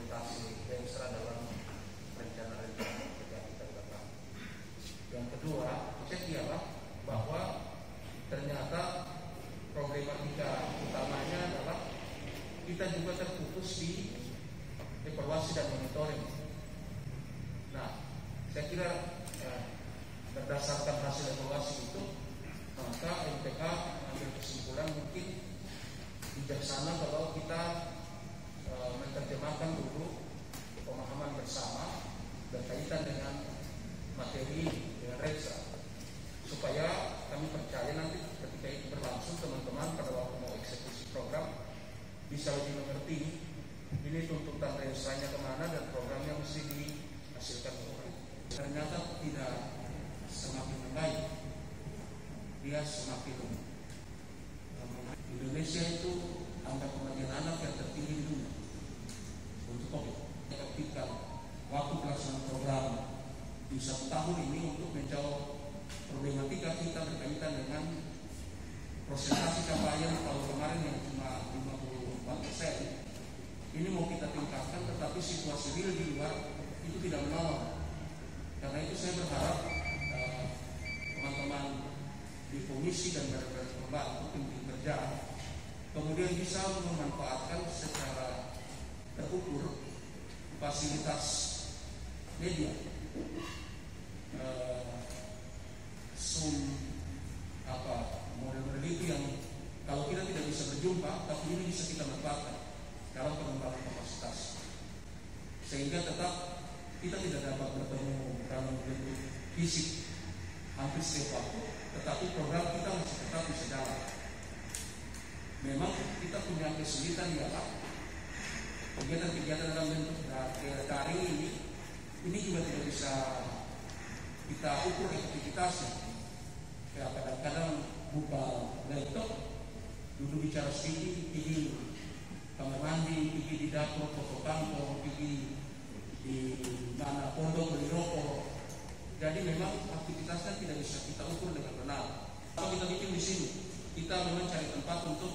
implementasi Renstra dalam rencana-rencana kerja kita ke depan. Yang kedua, cek ialah bahwa ternyata problematika utamanya adalah kita juga terputus di evaluasi dan monitoring. Nah, saya kira berdasarkan hasil evaluasi itu, maka MPK mengambil kesimpulan mungkin bijaksana kalau kita menerjemahkan dulu pemahaman bersama berkaitan dengan materi dengan Renstra, supaya kami percaya nanti ketika itu berlangsung, teman-teman pada waktu mau eksekusi program bisa lebih mengerti ini tuntutan Renstranya kemana dan programnya mesti dihasilkan kemana. Ternyata tidak semakin membaik, dia semakin Indonesia itu angka kematian anak yang tertinggi di dunia untuk COVID. Ketika waktu pelaksanaan program di 1 tahun ini untuk menjawab problematika kita berkaitan dengan presentasi capaian tahun kemarin yang cuma 54%, ini mau kita tingkatkan, tetapi situasi real di luar itu tidak menolong. Karena itu saya berharap teman-teman di komisi dan pembantu tim kerja kemudian bisa memanfaatkan secara terukur fasilitas media, Zoom, model-model itu yang kalau kita tidak bisa berjumpa, tapi ini bisa kita manfaatkan dalam pengembangan kapasitas, sehingga tetap kita tidak dapat bertemu dalam bentuk fisik hampir setiap waktu, tetapi program kita masih tetap bisa jalan. Memang kita punya kesulitan ialah kegiatan-kegiatan dalam bentuk daring ini juga tidak bisa kita ukur efektivitasnya. Ya, kadang-kadang buka laptop, duduk bicara sendiri, pergi kamar mandi, pergi di dapur, foto kantor, pergi di mana pondok beli rokok. Jadi memang aktivitasnya tidak bisa kita ukur dengan benar. Kalau kita bikin di sini, kita memang cari tempat untuk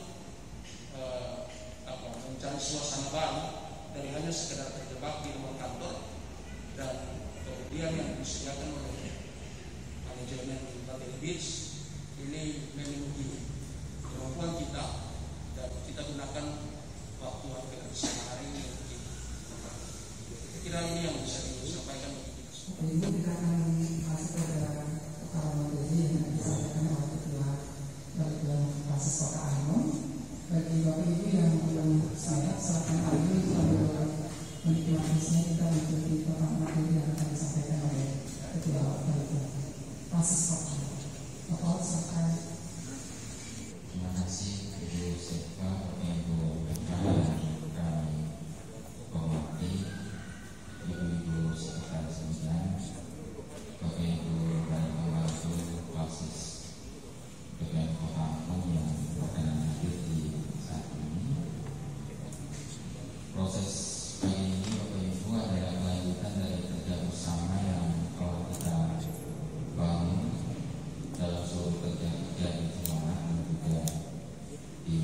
mencari suasana baru dari hanya sekedar terjebak di ruang kantor dan kemudian yang disediakan oleh manajemen Hotel Beach ini memenuhi kemampuan kita dan kita gunakan waktu hampir sehari ini untuk itu. Saya kira ini yang bisa disampaikan bagi kita. Ini kita akan masuk pada perkara materi yang disampaikan oleh ketua basis kota Ainun. Bagi Bapak Ibu yang belum saya silakan ambil sambil menikmatinya, kita mengikuti perkara materi yang akan disampaikan oleh ketua basis kota. Bapak silakan. Terima kasih Ibu Sefa, Ibu Rekan, kami hormati Ibu-Ibu Sekretaris Jenderal, Bapak Ibu dan Pembantu Basis dengan Kota Ainun yang berkenan hadir di saat ini. Proses kali ini Bapak Ibu adalah kelanjutan dari kerja bersama yang telah kita bangun dalam seluruh kerja-kerja di Semarang dan juga di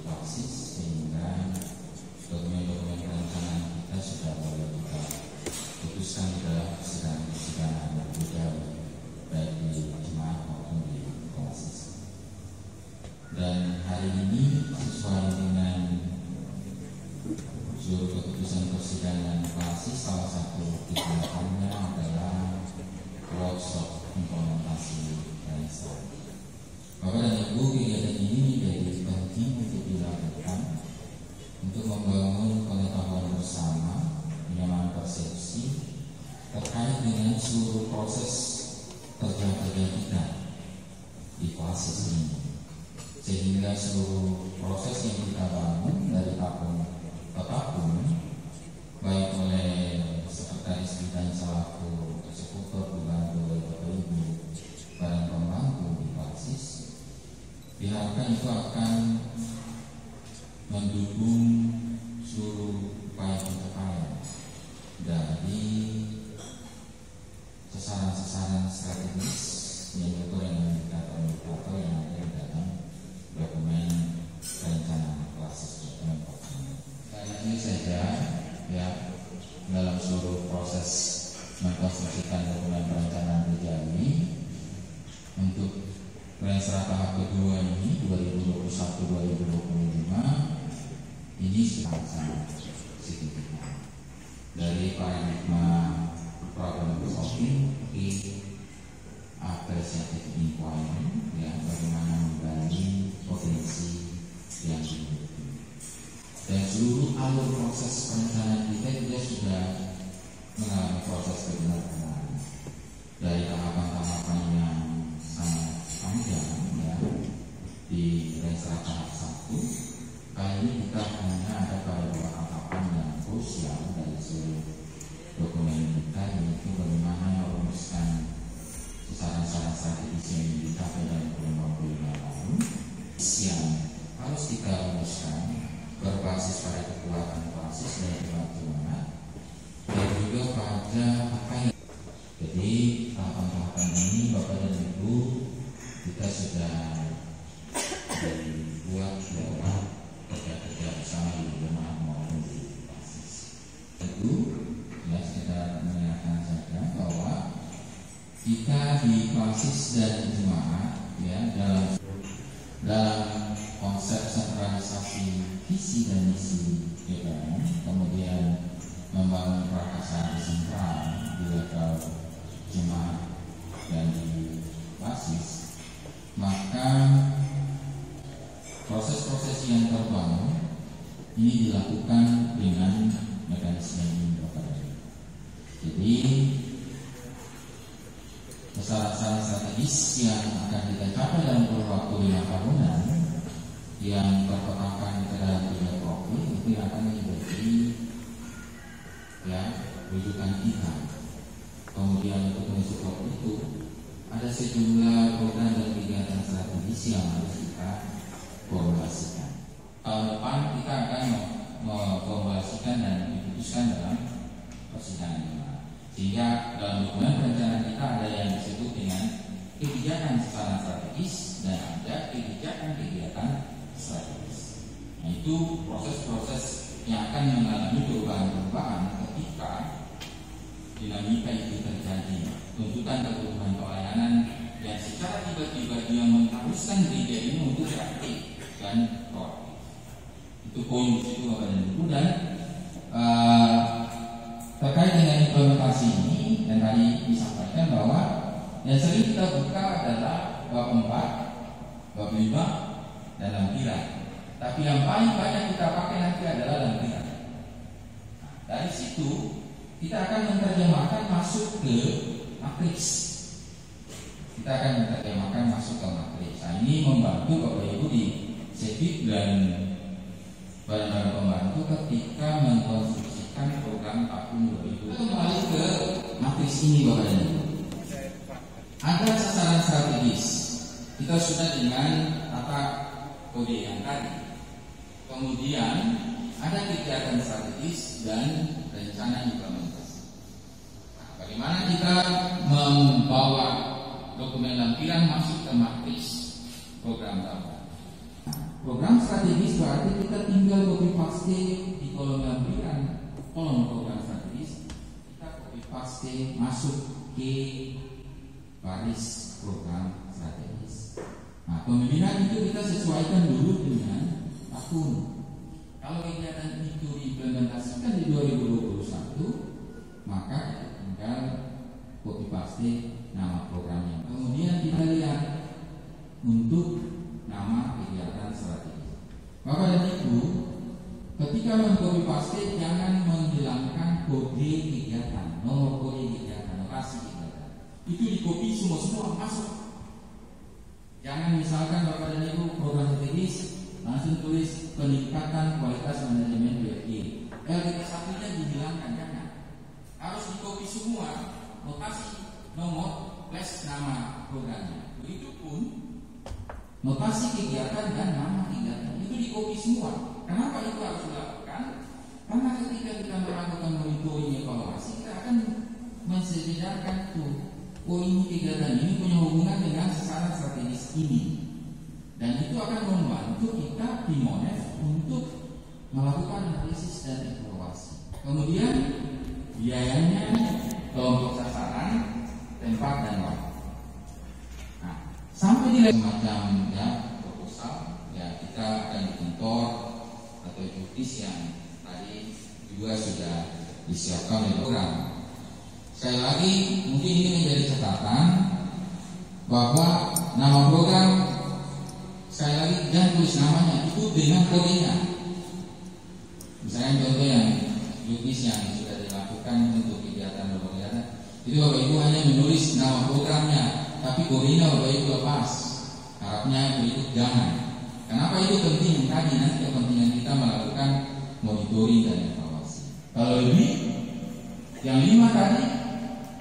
Basis, sehingga dokumen-dokumen perencanaan kita sudah mulai kita putuskan di dalam persidangan yang berbeda baik di jemaat maupun di Basis. Dan hari ini sesuai dengan seluruh keputusan persidangan Basis, salah satu kegiatannya adalah workshop implementasi Renstra. Bapak dan Ibu, kegiatan ini menjadi penting untuk dilakukan untuk membangun pengetahuan bersama, menyamaan persepsi terkait dengan seluruh proses kerja-kerja kita di Basis ini, sehingga seluruh proses yang kita bangun dari tahun ke tahun, baik oleh sekretaris bidang selaku eksekutor dibantu oleh Bapak Ibu dan pembantu di Basis, diharapkan itu akan mendukung seluruh upaya pencapaian dari sasaran-sasaran strategis indikator-indikator yang ada di dalam dokumen rencana Basis dokumen. Ini saja ya Renstra tahap kedua ini 2021-2025 ini sangat signifikan. Dari paradigma problem solving ke appreciative inquiry, ya, bagaimana menggali potensi yang dimiliki. Dan seluruh alur proses perencanaan kita juga sudah mengalami proses kebenaran dari tahapan-tahapan yang sangat panjang, ya. Di Renstra tahap 1 kali ini kita hanya ada pada 2 tahapan yang krusial dari seluruh dokumen kita, yaitu bagaimana merumuskan sasaran-sasaran strategis yang dicapai dalam kurun waktu 5 tahun yang harus kita rumuskan berbasis pada kekuatan basis dan kemajuan dan juga pada apa yang. Jadi tahapan-tahapan ini Bapak dan Ibu kita sudah dibuat lewat kerja-kerja bersama di rumah maupun di basis. Tentu ya kita mengingatkan saja bahwa kita di basis dan jemaat ya dalam konsep sentralisasi visi dan misi GPM, kemudian membangun prakarsa sentral di level jemaat dan di basis, maka proses-proses yang terbangun ini dilakukan dengan mekanisme ini berbeda. Jadi sasaran strategis yang akan kita capai dalam kurun waktu 5 tahunan yang terpetakan ke dalam 3 profil itu yang akan menjadi ya rujukan kita. Kemudian untuk mensupport itu ada sejumlah program dan kegiatan strategis yang harus kita formulasikan. Tahun depan kita akan memformulasikan dan diputuskan dalam persidangan. Sehingga dalam dokumen perencanaan kita ada yang disebut dengan kebijakan sasaran strategis dan ada kebijakan strategis. Nah, itu proses-proses yang akan mengalami perubahan-perubahan ketika dinamika itu terjadi. Tuntutan kebutuhan pelayanan yang secara tiba-tiba dia mengharuskan gereja ini untuk reaktif dan proaktif. Itu poin di situ Bapak dan Ibu. Dan terkait dengan implementasi ini dan tadi disampaikan bahwa yang sering kita buka adalah bab 4, bab 5 dan lampiran. Tapi yang paling banyak kita pakai nanti adalah lampiran. Nah, dari situ kita akan menerjemahkan masuk ke matriks. Kita akan menerjemahkan masuk ke matriks. Nah, ini membantu Bapak Ibu di CEPIK dan badan-badan pembantu ketika mengkonstruksikan program tahun 2020. Kembali ke matriks ini Bapak dan Ibu. Ada sasaran strategis. Kita sudah dengan tata kode yang tadi. Kemudian ada kegiatan strategis dan rencana implementasi. Nah, bagaimana kita membawa dokumen lampiran masuk ke matriks program tahun? Program strategis berarti kita tinggal copy paste di kolom lampiran, kolom program strategis, kita copy paste masuk ke baris program strategis. Nah, pemilihan itu kita sesuaikan dulu dengan tahun. Kalau kegiatan itu diimplementasikan di 2021, maka kita tinggal copy paste nama programnya. Kemudian kita lihat untuk nama kegiatan strategis. Bapak dan Ibu, ketika meng-copy paste jangan menghilangkan kode kegiatan, nomor kode kegiatan, lokasi kegiatan. Itu di-copy semua masuk. Jangan misalkan Bapak dan Ibu program strategis langsung tulis peningkatan kualitas manajemen BRI. LDK satunya dihilangkan, jangan. Harus di-copy semua, notasi, nomor, plus nama programnya. Begitupun notasi kegiatan dan nama kegiatan itu di-copy semua. Kenapa itu harus dilakukan? Karena ketika kita melakukan monitoring evaluasi, kita akan mensejajarkan tuh, oh ini kegiatan ini punya hubungan dengan sasaran strategis ini, dan itu akan membantu kita di Monef untuk melakukan analisis dan evaluasi. Kemudian biayanya, kelompok sasaran, tempat dan waktu. Nah, sampai di semacam ya proposal, ya kita akan dikentor atau jukis yang tadi juga sudah disiapkan oleh program. Sekali lagi mungkin ini menjadi catatan bahwa nama program, sekali lagi jangan tulis namanya, itu dengan kodenya. Misalnya contoh yang jukis yang sudah dilakukan untuk kegiatan berkegiatan, itu Bapak Ibu hanya menulis nama programnya, tapi kodenya Bapak Ibu lepas. Harapnya itu jangan. Kenapa itu penting? Tadi nanti kepentingan kita melakukan monitoring dan evaluasi. Kalau lebih, yang 5 tadi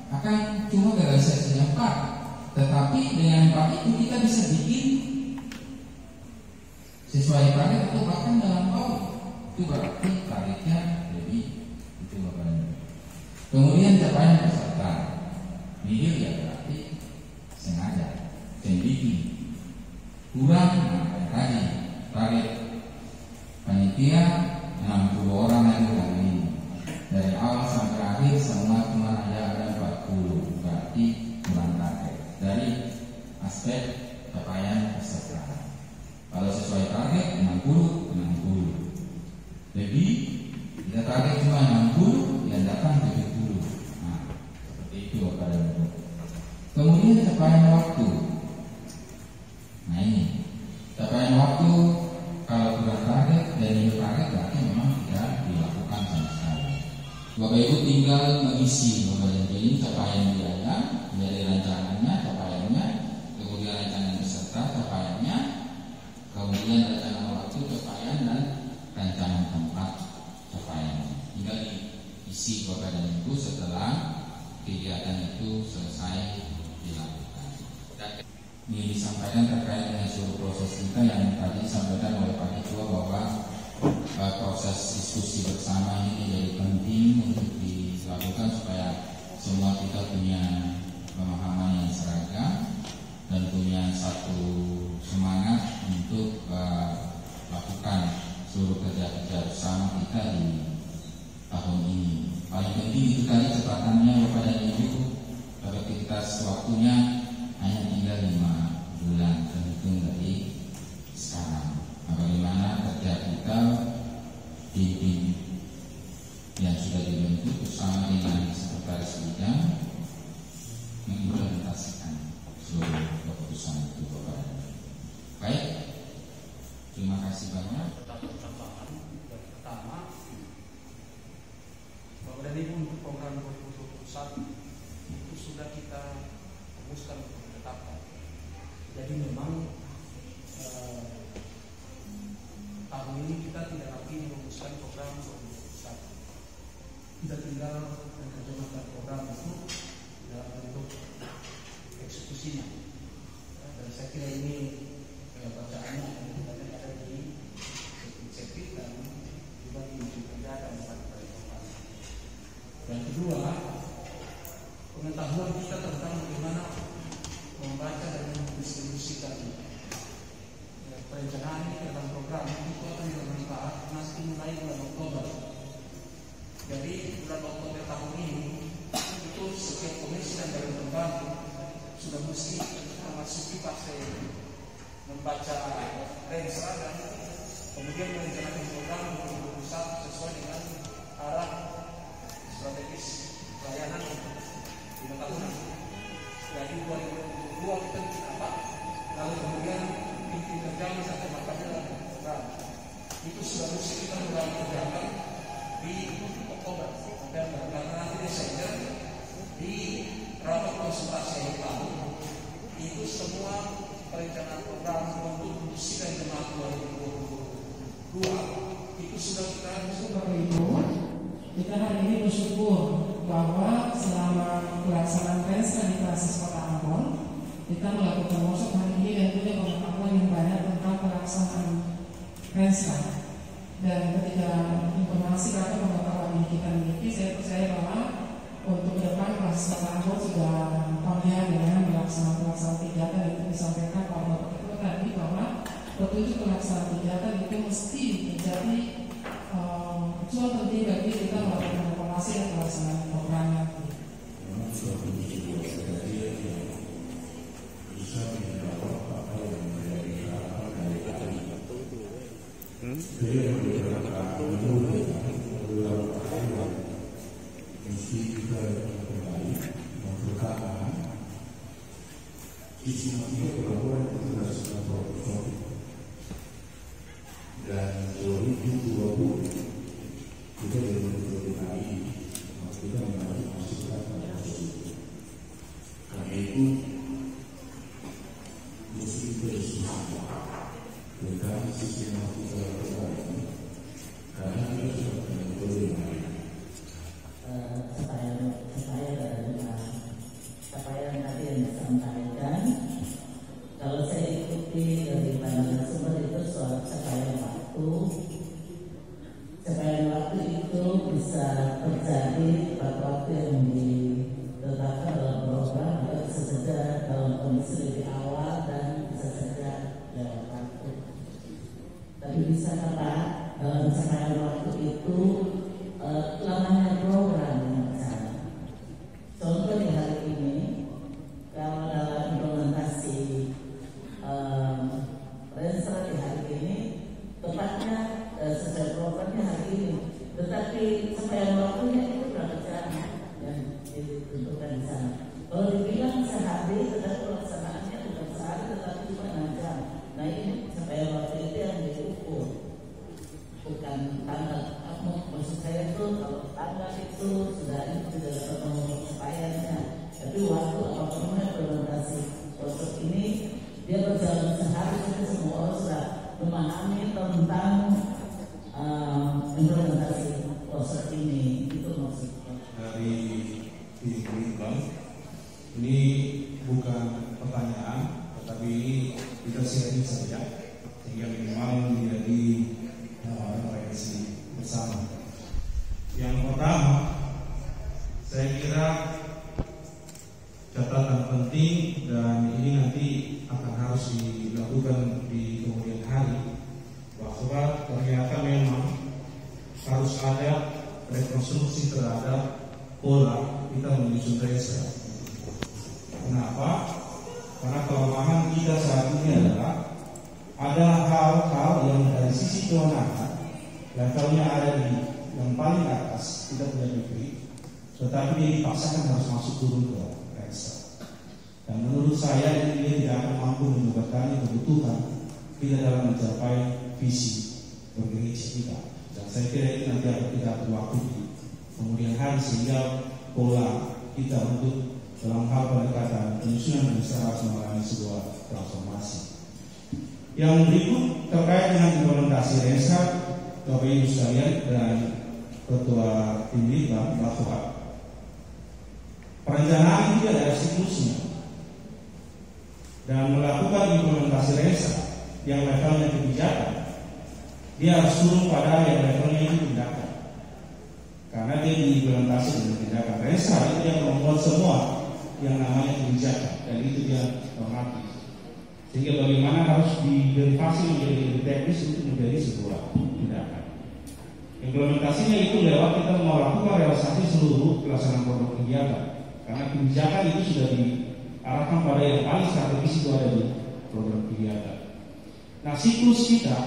akan cuma realisasinya 4, tetapi dengan 4 itu kita bisa bikin sesuai target atau bahkan dalam tahun. Itu berarti targetnya lebih. Itu Bapak Ibu. Kemudian capaian peserta, nihil ya berarti sengaja, sendiri. Kurang tadi target panitia 60 orang yang bulan ini, dari awal sampai akhir semua cuma ada 40, berarti kurang target dari aspek capaian peserta. Kalau sesuai target 60 lebih, kita target cuma 60 yang datang 70. Nah, seperti itu Bapak dan Ibu. Kemudian capaian waktu. Nah ini capaian waktu, kalau kurang target dan ini target berarti memang tidak dilakukan sama sekali. Bapak Ibu tinggal mengisi Bapak dan Ibu ini capaian biaya dari rencananya, capaiannya, kemudian rancangan peserta capaiannya, kemudian rancangan waktu capaian dan rancangan tempat capaiannya. Tinggal diisi Bapak dan Ibu setelah kegiatan itu selesai dilakukan. Ini disampaikan terkait dengan seluruh proses kita yang tadi disampaikan oleh Pak Ketua bahwa proses diskusi bersama ini menjadi penting untuk dilakukan supaya semua kita punya pemahaman yang seragam dan punya satu semangat untuk lakukan seluruh kerja-kerja bersama kita di tahun ini. Paling penting itu tadi catatannya Bapak dan Ibu, efektivitas waktunya hanya tinggal 5 bulan terhitung dari sekarang. Nah, bagaimana kerja kita tim yang sudah dibentuk bersama dengan sekretaris bidang mengimplementasikan seluruh keputusan itu Bapak. Baik, terima kasih banyak. Tambahan yang pertama, Bapak dan Ibu, untuk program 2021 itu sudah kita rumuskan untuk ditetapkan. Jadi memang tahun ini kita tidak lagi merumuskan program 2021. Kita tinggal menerjemahkan program itu dalam bentuk eksekusinya. Dan saya kira ini bacaannya ada di sirkuit dan juga di kerja dan yang kedua, pengetahuan kita tentang bagaimana membaca dan mendistribusikan perencanaan ini dalam program itu akan dilakukan nanti mulai bulan Oktober. Jadi bulan Oktober tahun ini itu setiap komisi dan dari pembantu sudah mesti memasuki fase membaca rensra dan kemudian merencanakan program 2021 sesuai dengan arah strategis pelayanan untuk 5 tahunan. Jadi 2022 kita bikin apa? Lalu kemudian inti kerjanya sampai makanya dalam program itu sudah mesti kita mulai kerjakan di Oktober dan karena nanti Desember di rapat konsultasi yang lalu itu semua perencanaan program untuk misi dan jemaat 2022 itu sudah kita Kita hari ini bersyukur bahwa selama pelaksanaan renstra di Klasis Kota Ambon, kita melakukan workshop hari ini dan punya pengetahuan yang banyak tentang pelaksanaan renstra. Dan ketika informasi atau pengetahuan yang kita miliki, saya percaya bahwa untuk ke depan Klasis Kota Ambon sudah familiar dengan pelaksanaan kegiatan itu disampaikan oleh Bapak Ketua tadi bahwa petunjuk pelaksanaan kegiatan itu mesti menjadi soal penting bagi kita melakukan evaluasi dan pelaksanaan program nanti. Suatu pendidikan yang bisa dilakukan Beliau beberapa beberapa hal yang mesti kita kembali mempertahankan isi mati pelabuhan internasional Profesional dan 2020 kita berbentuk kita mengalami masukan pada itu. Karena itu mesti kita diskusi tentang sistematika pelabuhan karena kita sudah punya metode lain. Supaya tadi yang disampaikan, kalau saya ikuti dari pandangan sumber itu soal capaian waktu itu bisa terjadi pada waktu yang ditetapkan dalam program atau bisa saja dalam kondisi lebih awal dan bisa saja lewat waktu. Tapi bisa kata dalam capaian waktu itu lamanya program yang berjalan. Contoh di hari ini, kalau dalam implementasi Renstra di hari ini, tepatnya sesuai programnya hari ini, tetapi capaian waktunya itu berapa jam yang ditentukan di sana. Kalau dibilang sehari, tetapi pelaksanaannya bukan sehari, tetapi cuma 6 jam. Nah ini capaian waktu itu yang diukur, bukan tanggal. Maksud saya itu kalau tanggal itu sudah ini tidak dapat mengukur capaiannya, tapi waktu apapun implementasi proses ini dia berjalan sehari, jadi semua orang sudah memahami tentang implementasi proses ini. Itu maksudnya. Dari tim Bank ini bukan pertanyaan, tetapi kita sharing saja sehingga minimal menjadi refleksi bersama. Yang pertama, saya kira catatan penting dan ini nanti akan harus dilakukan di kemudian hari, bahwa ternyata memang harus ada rekonstruksi terhadap pola kita menyusun Renstra. Kenapa? Karena kelemahan kita saat ini adalah ada hal-hal yang dari sisi kewenangan levelnya ada di yang paling atas, kita tidak diberi, tetapi dia dipaksakan harus masuk turun ke Renstra. Dan menurut saya ini dia tidak akan mampu menyebabkan kebutuhan kita dalam mencapai visi bergereja kita. Dan saya kira itu nanti akan kita berwaktu di kemudian hari sehingga pola kita untuk dalam hal pendekatan penyusunan Renstra harus mengalami sebuah transformasi. Yang berikut terkait dengan implementasi Renstra, Bapak Ibu sekalian dan Ketua Tim Litbang, bahwa perencanaan itu adalah siklusnya dan melakukan implementasi Renstra yang levelnya kebijakan, dia harus turun pada yang levelnya itu tindakan. Karena dia diimplementasi dengan tindakan. Renstra itu yang membuat semua yang namanya kebijakan dan itu dia normatif. Sehingga bagaimana harus diderivasi menjadi lebih teknis untuk menjadi sebuah tindakan. Implementasinya itu lewat kita melakukan realisasi seluruh pelaksanaan program kegiatan. Karena kebijakan itu sudah diarahkan pada yang paling strategis itu ada di program kegiatan. Nah, siklus kita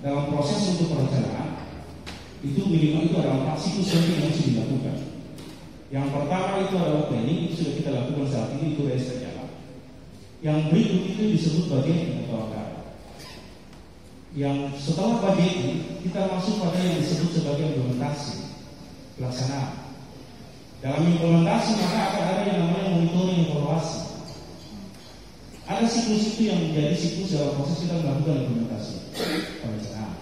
dalam proses untuk perencanaan itu minimal itu adalah 4 siklus yang harus dilakukan. Yang pertama itu adalah planning, itu sudah kita lakukan saat ini, itu Renstra jalan. Yang berikut itu disebut budgeting atau anggaran. Yang setelah budgeting kita masuk pada yang disebut sebagai implementasi pelaksanaan. Dalam implementasi maka akan ada yang namanya monitoring evaluasi. Ada siklus itu yang menjadi siklus dalam proses kita melakukan implementasi perencanaan.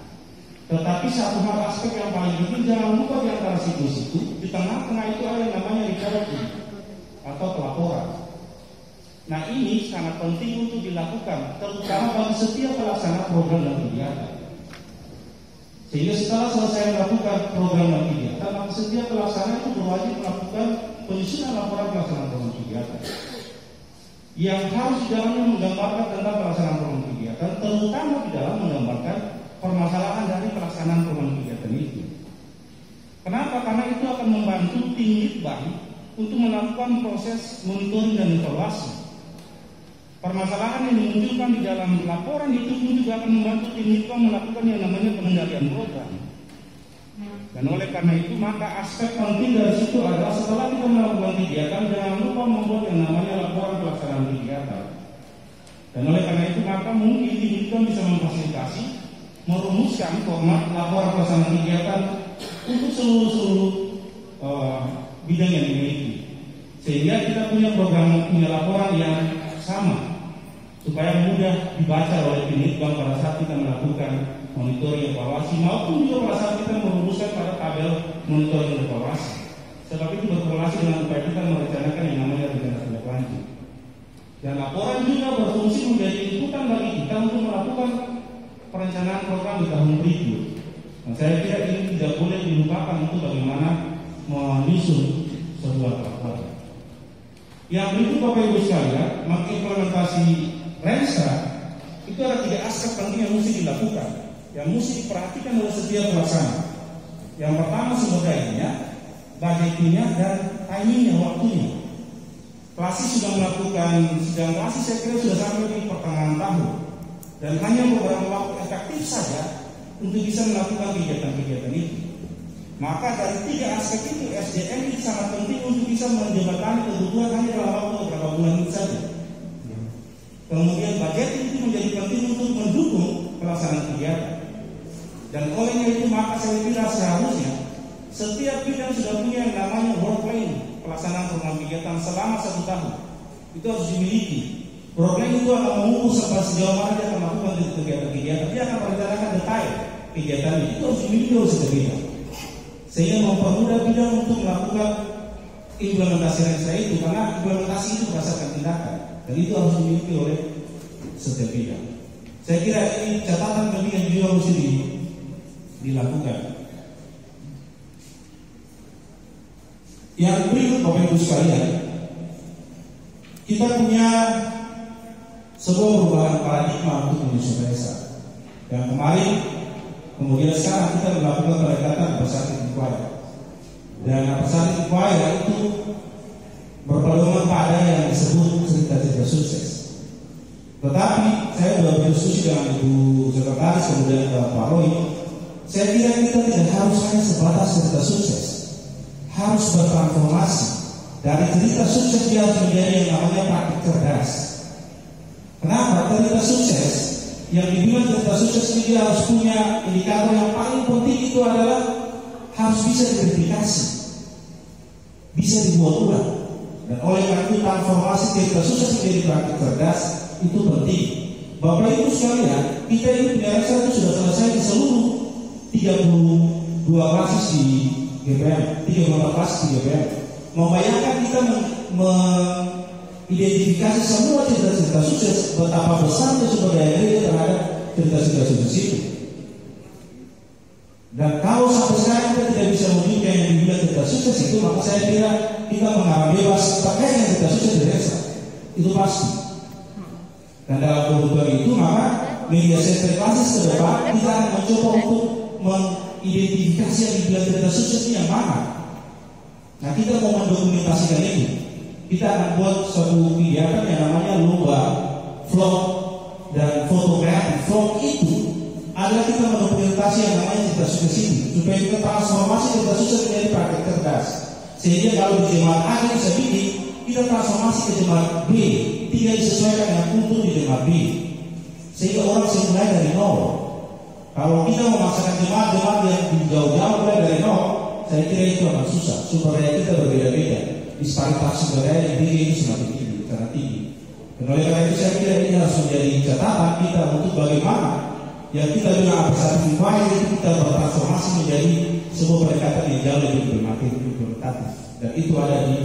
Tetapi satu hal aspek yang paling penting jangan lupa di antara siklus itu, di tengah-tengah itu ada yang namanya reporting atau pelaporan. Nah ini sangat penting untuk dilakukan, terutama bagi setiap pelaksana program dan kegiatan. Sehingga setelah selesai melakukan program dan kegiatan, maka setiap pelaksana itu berwajib melakukan penyusunan laporan pelaksanaan program kegiatan. Yang harus di dalamnya menggambarkan tentang pelaksanaan program kegiatan, terutama di dalam menggambarkan permasalahan dari pelaksanaan program kegiatan itu. Kenapa? Karena itu akan membantu tim Litbang untuk melakukan proses monitoring dan evaluasi. permasalahan yang dimunculkan di dalam laporan itu juga akan membantu tim itu melakukan yang namanya pengendalian program. Dan oleh karena itu maka aspek penting dari situ adalah setelah kita melakukan kegiatan jangan lupa membuat yang namanya laporan pelaksanaan kegiatan. Dan oleh karena itu maka mungkin tim itu bisa memfasilitasi merumuskan format laporan pelaksanaan kegiatan untuk seluruh bidang yang dimiliki, sehingga kita punya laporan yang sama supaya mudah dibaca oleh penelitian pada saat kita melakukan monitoring evaluasi maupun juga pada saat kita merumuskan pada tabel monitoring evaluasi. Sebab itu berkorelasi dengan upaya kita merencanakan yang namanya rencana tindak lanjut. Dan laporan juga berfungsi menjadi inputan bagi kita untuk melakukan perencanaan program di tahun berikut. Nah, saya kira ini tidak boleh dilupakan untuk bagaimana menyusun sebuah laporan. Yang berikut Bapak Ibu sekalian, mengimplementasi Lensa itu ada 3 aspek penting yang mesti dilakukan, yang mesti diperhatikan oleh setiap pelaksana. Yang pertama sumber dayanya, budgetingnya, dan timingnya, waktunya. Klasi sudah melakukan sidang klasi, saya kira sudah sampai di pertengahan tahun, dan hanya beberapa waktu efektif saja untuk bisa melakukan kegiatan-kegiatan itu. Maka dari 3 aspek itu SDM itu sangat penting untuk bisa menjembatani kebutuhan hanya dalam waktu beberapa bulan itu saja. Kemudian budget itu menjadi penting untuk mendukung pelaksanaan kegiatan. Dan olehnya itu maka saya kira seharusnya setiap bidang sudah punya yang namanya work plan pelaksanaan program kegiatan selama 1 tahun. Itu harus dimiliki. Program itu akan mengukur sampai sejauh mana dia akan melakukan kegiatan-kegiatan. Dia akan merencanakan detail kegiatannya. Itu harus dimiliki oleh setiap bidang, sehingga mempermudah bidang untuk melakukan implementasi Lensa itu, karena implementasi itu berdasarkan tindakan dan itu harus dimiliki oleh setiap bidang. Saya kira ini catatan penting yang juga mesti dilakukan. Yang berikut Bapak Ibu sekalian, kita punya sebuah perubahan paradigma untuk menyusun Lensa. Yang kemarin, kemudian sekarang kita melakukan pendekatan adversarial inquiry. Dan adversarial inquiry itu berpedoman pada yang disebut cerita-cerita sukses. Tetapi saya sudah berdiskusi dengan Ibu Sekretaris kemudian Pak Roy. Saya kira kita tidak harus hanya sebatas cerita sukses, harus bertransformasi dari cerita sukses dia harus menjadi yang namanya praktik cerdas. Kenapa? Cerita sukses yang dibilang cerita sukses ini dia harus punya indikator yang paling penting itu adalah harus bisa diverifikasi, bisa dibuat ulang. Dan oleh karena itu transformasi cerita sukses menjadi praktik cerdas itu penting. Bapak Ibu sekalian, kita ini punya Lensa itu sudah selesai di seluruh 32 klasis di GPM, 34 klasis di GPM. Membayangkan kita identifikasi semua cerita-cerita sukses, betapa besarnya sumber daya dia terhadap cerita-cerita sukses itu. Dan kalau sampai sekarang kita tidak bisa menunjukkan yang dibilang cerita sukses itu, maka saya kira kita mengarah bebas pakai yang cerita sukses di Lensa. Itu pasti. Dan dalam kebutuhan itu maka media center klasis ke depan kita akan mencoba untuk mengidentifikasi yang dibilang cerita sukses ini yang mana. Nah, kita mau mendokumentasikan itu. Kita akan buat suatu kegiatan yang namanya lomba vlog dan foto kreatif. Vlog itu adalah kita mendokumentasi yang namanya cerita sukses ini, supaya kita transformasi cerita sukses menjadi praktek cerdas. Sehingga kalau di jemaat A bisa bikin, kita transformasi ke jemaat B, tidak disesuaikan dengan kultur di jemaat B, sehingga orang bisa mulai dari nol. Kalau kita memaksakan jemaat yang jauh-jauh mulai dari nol, saya kira itu akan susah. Sumber daya kita berbeda-beda. Disparitas sumber daya di diri itu semakin tinggi, sangat tinggi. Dan oleh karena itu saya kira ini harus menjadi catatan kita untuk bagaimana yang kita bilang adversarial inquiry itu kita bertransformasi menjadi sebuah pendekatan yang jauh lebih implementatif. Dan itu ada di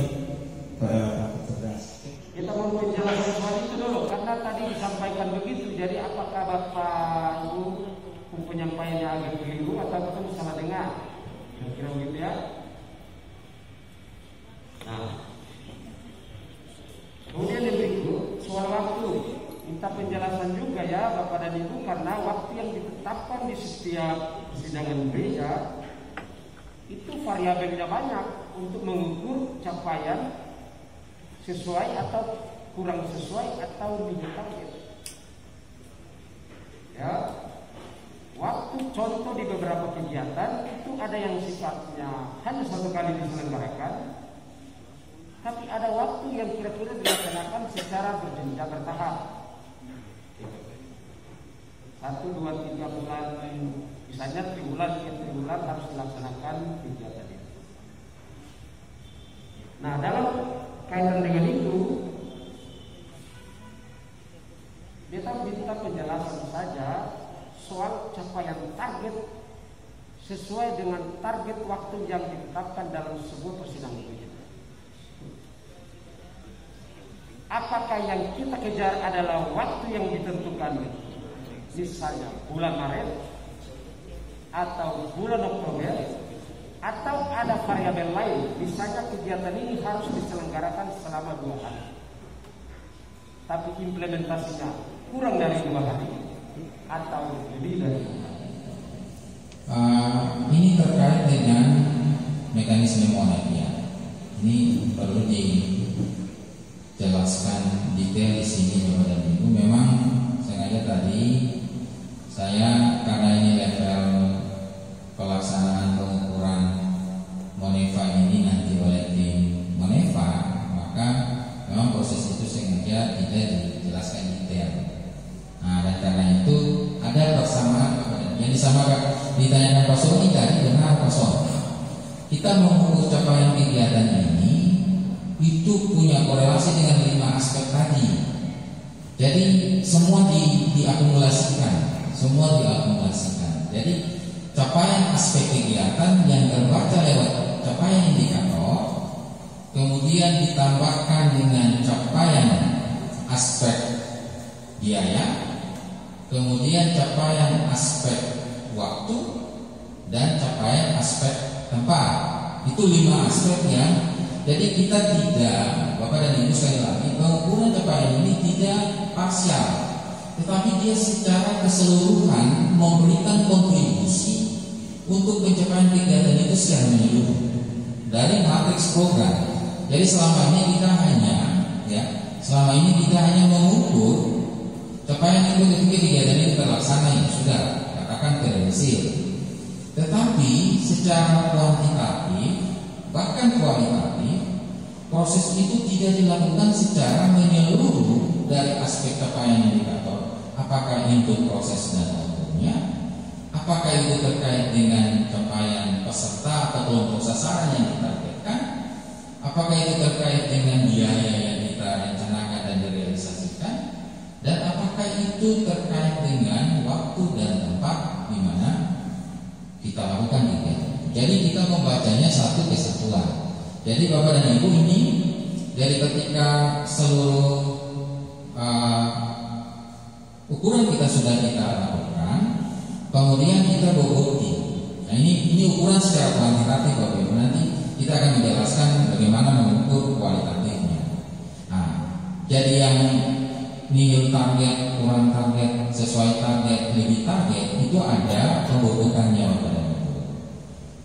praktik cerdas. Kita mau menjelaskan soal itu dulu, karena tadi disampaikan begitu. Jadi apakah Bapak Ibu penyampaiannya agak keliru atau ketemu salah dengar? Kira-kira begitu ya. Nah, kemudian yang berikut soal waktu, minta penjelasan juga ya Bapak dan Ibu, karena waktu yang ditetapkan di setiap persidangan gereja itu variabelnya banyak untuk mengukur capaian sesuai atau kurang sesuai atau lebih target. Ya, waktu contoh di beberapa kegiatan itu ada yang sifatnya hanya satu kali diselenggarakan, tapi ada waktu yang kira-kira dilaksanakan secara berjenjang bertahap. 1, 2, 3 bulan, misalnya triwulan harus dilaksanakan kegiatan itu. Nah, dalam kaitan dengan itu, kita minta penjelasan saja soal capaian target sesuai dengan target waktu yang ditetapkan dalam sebuah persidangan itu. Apakah yang kita kejar adalah waktu yang ditentukan, misalnya bulan Maret atau bulan Oktober, atau ada variabel lain, misalnya kegiatan ini harus diselenggarakan selama 2 hari, tapi implementasinya kurang dari 2 hari atau lebih dari 2 hari. Ini terkait dengan mekanisme moneter. Ini perlu dijelaskan detail di sini Bapak dan Ibu. Memang sengaja tadi saya, karena ini level pelaksanaan pengukuran Monefa ini nanti oleh tim Monefa, maka memang proses itu sengaja tidak dijelaskan detail. Nah, dan karena itu ada persamaan yang disamakan. Ditanyakan Pak Soni tadi, benar Pak Soni, kita mengukur capaian kegiatan ini itu punya korelasi dengan 5 aspek tadi. Jadi semua diakumulasikan. Jadi capaian aspek kegiatan yang terbaca lewat capaian indikator, kemudian ditambahkan dengan capaian aspek biaya, kemudian capaian aspek waktu, dan capaian aspek tempat. Itu 5 aspek yang, jadi kita tidak, Bapak dan Ibu sekali lagi, pengukuran capaian ini tidak parsial, tetapi dia secara keseluruhan memberikan kontribusi untuk pencapaian kegiatan itu secara menyeluruh dari matriks program. Jadi selama ini kita hanya mengukur capaian itu ketika kegiatan itu terlaksana, ya sudah katakan berhasil. Tetapi secara kuantitatif bahkan kualitatif, proses itu tidak dilakukan secara menyeluruh dari aspek capaian indikator. Apakah input proses dan outputnya, apakah itu terkait dengan capaian peserta atau kelompok sasaran yang ditargetkan, apakah itu terkait dengan biaya yang kita rencanakan dan direalisasikan, dan apakah itu terkait dengan waktu dan tempat di mana kita lakukan kegiatan. Jadi kita membacanya satu kesatuan. Jadi Bapak dan Ibu, ini dari ketika seluruh ukuran kita sudah kita lakukan, kemudian kita boboti. Nah ini ukuran secara kuantitatif Bapak Ibu. Nanti kita akan menjelaskan bagaimana mengukur kualitatifnya. Nah, jadi yang nilai target, kurang target, sesuai target, lebih target, itu ada pembobotannya Bapak dan Ibu.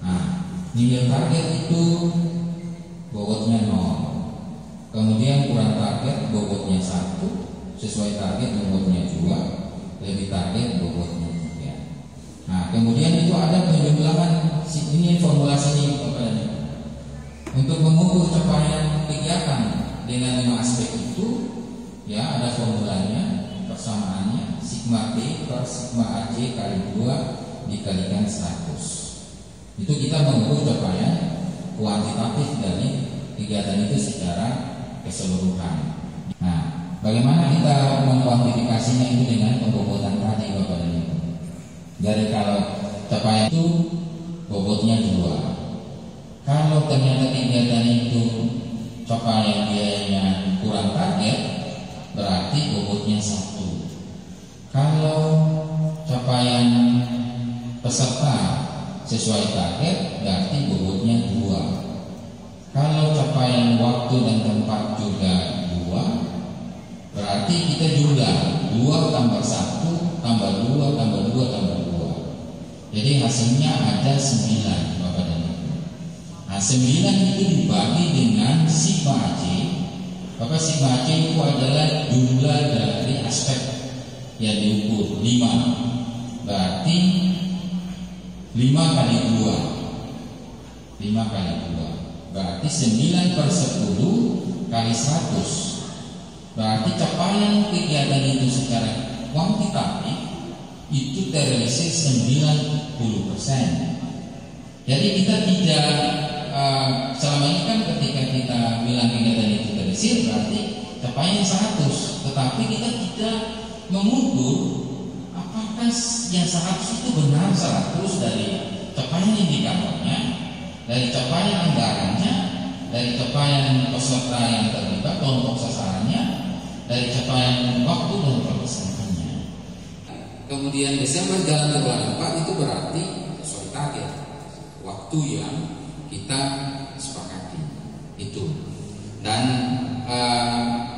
Nah, nilai target itu bobotnya 0. Kemudian kurang target bobotnya 1, sesuai target bobotnya 2, lebih target bobotnya 3. Nah, kemudian itu ada penjumlahan. Ini formulasi ini Bapak dan Ibu. Untuk mengukur capaian kegiatan dengan 5 aspek itu, ya ada formulanya, persamaannya sigma T per sigma AC kali 2 dikalikan 100. Itu kita mengukur capaian kuantitatif dari kegiatan itu secara keseluruhan. Nah, bagaimana kita mengkuantifikasinya itu dengan pembobotan tadi Bapak dan Ibu. Jadi kalau capaian itu bobotnya 2, kalau ternyata kegiatan itu capaian biayanya kurang target, berarti bobotnya 1. Kalau capaian peserta sesuai target, berarti bobotnya 2. Kalau capaian waktu dan tempat juga 2, berarti kita jumlah 2 tambah 1 tambah 2 tambah 2 tambah 2. Jadi hasilnya ada 9 Bapak dan Ibu. Nah 9 itu dibagi dengan sigma AC Bapak sigma C itu adalah jumlah dari aspek yang diukur 5. Berarti 5 kali 2 berarti 9/10 kali 100. Berarti capaian kegiatan itu secara kuantitatif itu terrealisir 90%. Jadi kita tidak selama ini kan ketika kita bilang kegiatan itu terrealisir berarti capaian 100, tetapi kita tidak mengukur apakah yang 100 itu benar 100 dari capaian indikatornya, dari capaian anggarannya, dari capaian peserta yang terlibat, kelompok sasarannya, dari capaian waktu dan pelaksanaannya. Kemudian Desember jalan ke bulan 4 itu berarti sesuai target waktu yang kita sepakati itu. Dan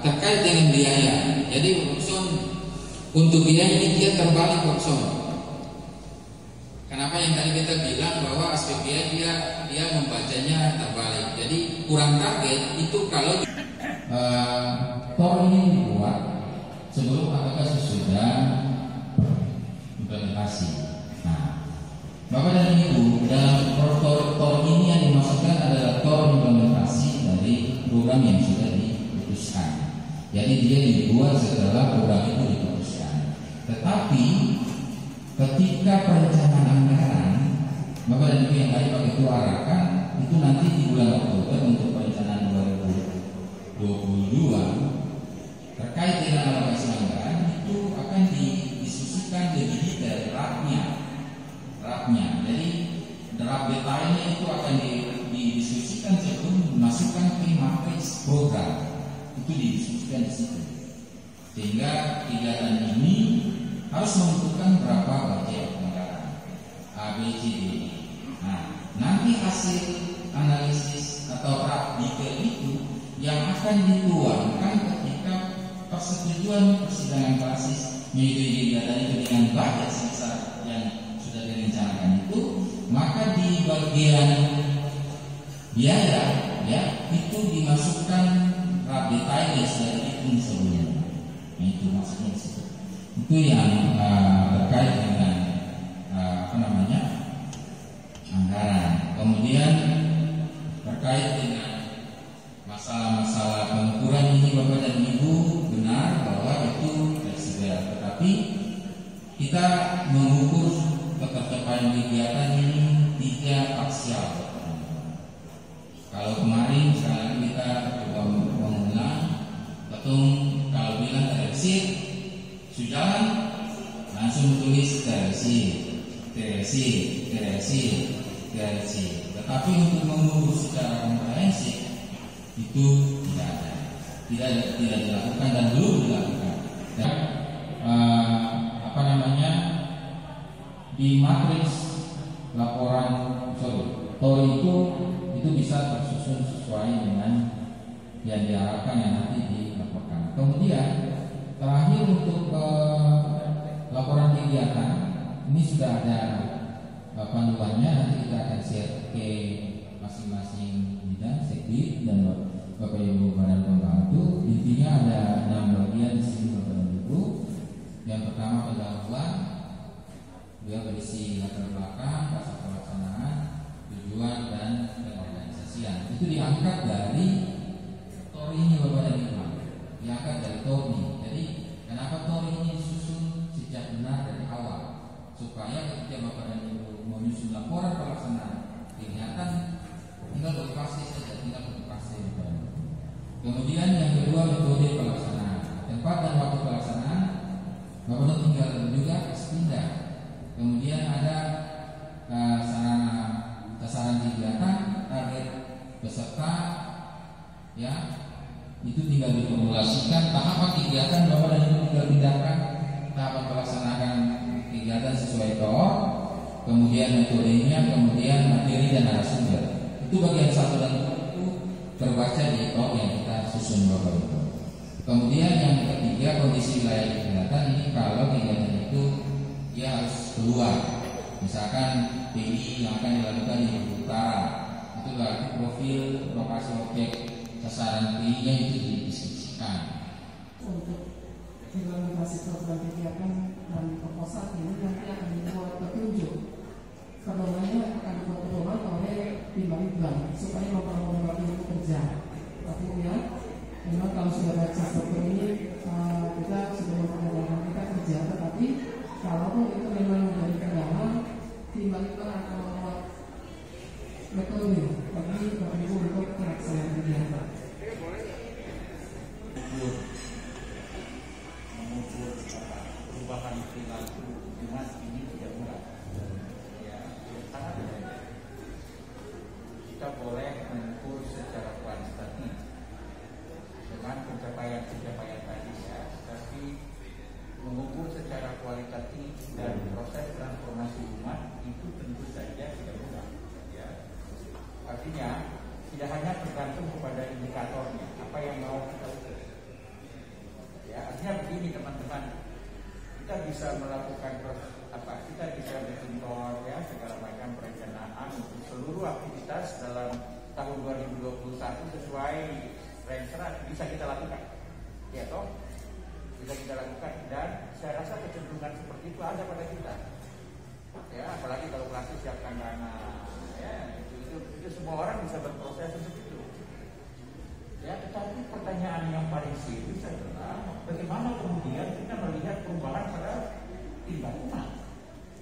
terkait dengan biaya, jadi Robson untuk biaya ini dia terbalik Robson. Kenapa yang tadi kita bilang bahwa aspek biaya dia membacanya terbalik. Jadi kurang target itu kalau TOR ini dibuat sebelum apakah sesudah implementasi. Nah, Bapak dan Ibu, dalam TOR ini yang dimaksudkan adalah TOR implementasi dari program yang sudah diputuskan. Jadi dia dibuat setelah program itu diputuskan. Tetapi ketika perencanaan anggaran, Bapak dan Ibu yang tadi Pak Ketua arahkan itu nanti di bulan Oktober untuk perencanaan 2022 terkait dengan alokasi anggaran itu akan didiskusikan lebih detail rapnya. Jadi draft detailnya itu akan didiskusikan sebelum dimasukkan ke matriks program. Itu didiskusikan di situ. Sehingga kegiatan ini harus menentukan berapa budget anggaran A, B, C, D. Nah, nanti hasil analisis atau draft detail itu yang akan dituangkan ketika persetujuan persidangan klasis menyetujui kegiatan itu dengan budget sebesar yang sudah direncanakan itu, maka di bagian biaya ya itu dimasukkan draft detail yang sudah dihitung sebelumnya. Nah, itu maksudnya di situ. Itu yang terkait dengan anggaran. Kemudian terkait dengan masalah-masalah pengukuran ini Bapak dan Ibu benar bahwa itu fleksibel, tetapi kita mengukur ketercapaian kegiatan ini tidak parsial. Kalau kemarin sekarang kita coba mengulang, ketum kalau bilang terrealisir, sudah langsung tulis terrealisir. Tetapi untuk mengukur secara komprehensif itu tidak dilakukan dan belum dilakukan. Dan di matriks laporan TOR itu bisa tersusun sesuai dengan yang diharapkan yang nanti dilaporkan. Kemudian terakhir untuk laporan kegiatan ini sudah ada panduannya, nanti kita akan share ke masing-masing bidang, sekdi dan Bapak Ibu badan pembantu. Intinya ada 6 bagian di sini Bapak dan Ibu. Yang pertama pendahuluan, dia berisi latar belakang, pasal pelaksanaan, tujuan dan pengorganisasian. Itu diangkat dari TOR ini Bapak dan Ibu. Diangkat dari TOR ini. Jadi kenapa TOR ini disusun sejak benar dari awal, supaya ketika Bapak dan Ibu menyusun laporan pelaksanaan kegiatan tinggal berpasti saja, Kemudian yang kedua metode pelaksanaan, tempat dan waktu pelaksanaan Bapak tinggal juga pindah. Kemudian ada sarana sasaran kegiatan, target peserta, ya itu tinggal diformulasikan. Tahapan kegiatan Bapak dan Ibu tinggal pindahkan tahapan pelaksanaan kegiatan sesuai TOR, kemudian metodenya, kemudian materi dan narasumber. Itu bagian 1 dan 2 itu terbaca di TOR yang kita susun Bapak Ibu. Kemudian yang ketiga, kondisi wilayah kegiatan ini kalau kegiatan itu ya harus keluar. Misalkan PI yang akan dilakukan di Utara, itu berarti profil lokasi objek sasaran PI-nya itu didiskusikan. untuk implementasi program kegiatan dan proposal ini nanti akan dibuat petunjuk. Pedomannya akan dibuat pedoman oleh Bimbang supaya mempermudah ilmu kerja. Tapi ya, memang kalau sudah baca struktur ini kita sudah mempermudah kita kerja. Tetapi kalau itu memang menjadi kendala, Bimbang akan membuat metode bagi Bapak Ibu untuk pelaksanaan kegiatan. Mengukur perubahan perilaku umat ini tidak mudah. Ya, sangat tidak. Kita boleh mengukur secara kuantitatif dengan pencapaian tadi ya, tapi mengukur secara kualitatif dan proses transformasi umat itu tentu saja tidak mudah. Ya. Artinya tidak hanya tergantung kepada indikatornya, apa yang mau kita ukur. Ya, artinya begini teman-teman, kita bisa melakukan kita bisa mengontrol ya segala macam perencanaan untuk seluruh aktivitas dalam tahun 2021 sesuai Renstra bisa kita lakukan, ya toh bisa kita lakukan dan saya rasa kecenderungan seperti itu ada pada kita, ya apalagi kalau klasik siapkan dana, ya itu semua orang bisa berproses untuk itu. Ya, tetapi pertanyaan yang paling serius adalah bagaimana kemudian kita melihat perubahan pada timbang umat,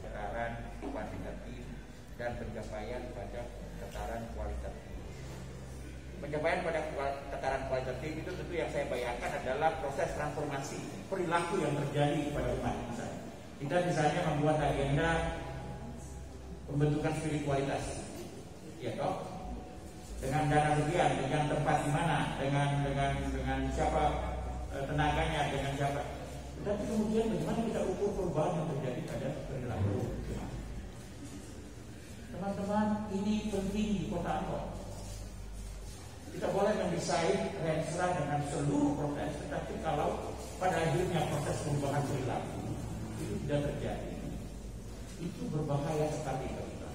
tataran kuantitatif dan pencapaian pada tataran kualitatif. Pencapaian pada tataran kualitatif itu tentu yang saya bayangkan adalah proses transformasi perilaku yang terjadi pada umat. Kita misalnya membuat agenda pembentukan spiritualitas, ya toh? Dengan dana sekian, dengan tempat di mana, dengan siapa tenaganya, dengan siapa. Tetapi kemudian bagaimana kita ukur perubahan yang terjadi pada perilaku. Teman-teman, ini penting di kota Ambon. Kita boleh mendesain Renstra dengan seluruh proses, tetapi kalau pada akhirnya proses perubahan perilaku itu tidak terjadi, itu berbahaya sekali bagi kita.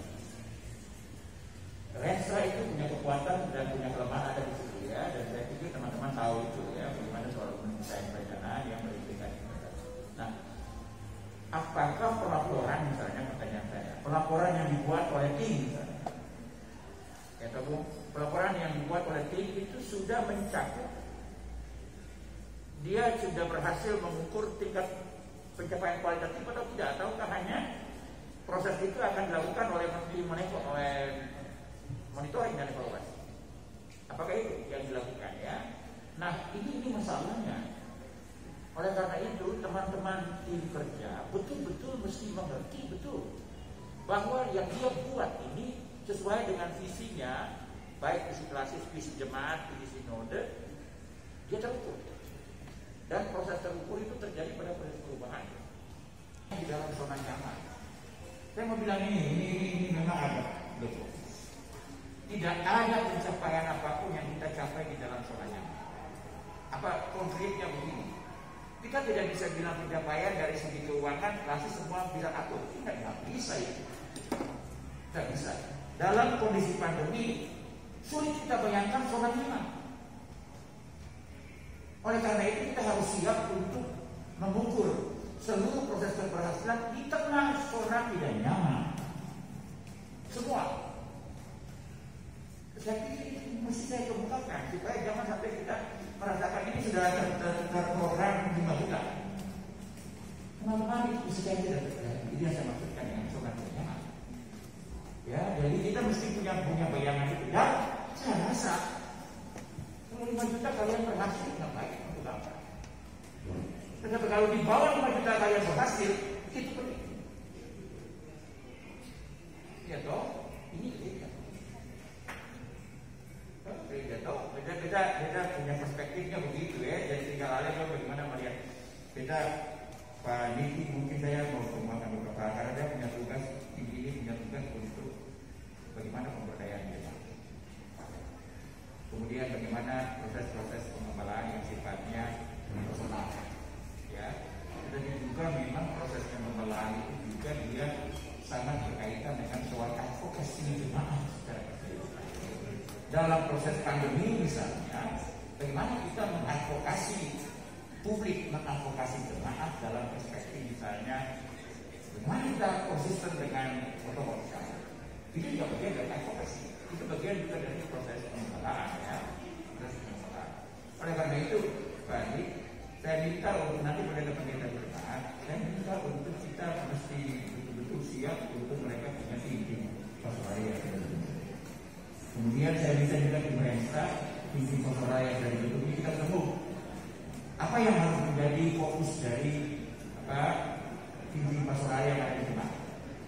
Renstra itu punya kekuatan dan punya kelemahan ada di situ ya, dan saya pikir teman-teman tahu itu ya, bagaimana soal mendesain perencanaan yang berimplikasi. Nah, apakah pelaporan misalnya pertanyaan saya, pelaporan yang dibuat oleh tim misalnya, ya tahu, pelaporan yang dibuat oleh tim itu sudah mencakup, dia sudah berhasil mengukur tingkat pencapaian kualitatif atau tidak, ataukah hanya proses itu akan dilakukan oleh monitoring dan evaluasi. Apakah itu yang dilakukan ya? Nah ini masalahnya. Oleh karena itu teman-teman tim kerja betul-betul mesti mengerti betul bahwa yang dia buat ini sesuai dengan visinya, baik visi klasis, visi jemaat, visi sinode, dia terukur. Dan proses terukur itu terjadi pada proses perubahan di dalam zona nyaman. Saya mau bilang ini memang ada betul. Tidak ada pencapaian apapun yang kita capai di dalam zona nyaman. Apa konkretnya begini? Kita tidak bisa bilang pencapaian dari segi keuangan, klasik semua bisa atur. Tidak bisa ya. Tidak bisa. Dalam kondisi pandemi, sulit kita bayangkan zona nyaman. Oleh karena itu kita harus siap untuk mengukur seluruh proses keberhasilan di tengah zona tidak nyaman. Semua. Saya pikir ini mesti saya kemukakan supaya jangan sampai kita merasakan ini sudah terprogram 5 bulan. Teman-teman itu bisa saja tidak terjadi. Ini yang saya maksudkan dengan zona tidak nyaman. Ya, jadi kita mesti punya bayangan itu. Dan saya rasa kalau 5 juta kalian berhasil nggak baik untuk apa? Tetapi kalau di bawah 5 juta kalian berhasil, itu penting. Ya toh, ini beda. Beda punya perspektifnya begitu ya. Jadi tinggal kalian bagaimana melihat. Beda Pak Niki mungkin saya mau kembangkan beberapa karena dia punya tugas ini punya tugas untuk bagaimana pemberdayaan desa. Kemudian bagaimana proses-proses pengembangan yang sifatnya personal. Ya, dan juga memang proses pengembangan itu juga dia sangat berkaitan dengan soal advokasi jemaah secara keseluruhan. Dalam proses pandemi misalnya, bagaimana kita mengadvokasi publik mengadvokasi jemaat dalam perspektif misalnya bagaimana kita konsisten dengan protokol kesehatan. Itu juga bagian dari advokasi. Itu bagian juga dari proses pengembangan ya. Proses pengembangan. Oleh karena itu, Pak Andi, saya minta untuk nanti pendeta-pendeta jemaat, saya minta untuk kita mesti betul-betul siap untuk mereka punya tinggi pastoraya. Kemudian saya minta juga pemerintah tinggi pastoraya dari itu kita ketemu apa yang harus menjadi fokus dari tinggi pastoraya yang ada di jemaat.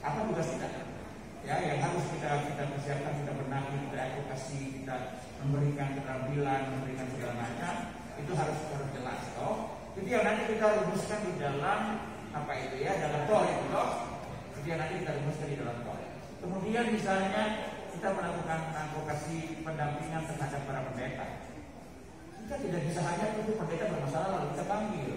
Apa tugas kita? Ya, yang harus kita persiapkan, kita benahi, kita edukasi, kita memberikan keterampilan, memberikan segala macam, itu harus jelas. Jadi yang nanti kita rumuskan di dalam dalam tol itu loh. Jadi yang nanti kita rumuskan di dalam tol. Kemudian misalnya kita melakukan advokasi pendampingan terhadap para pendeta. Kita tidak bisa hanya untuk pendeta bermasalah lalu kita panggil.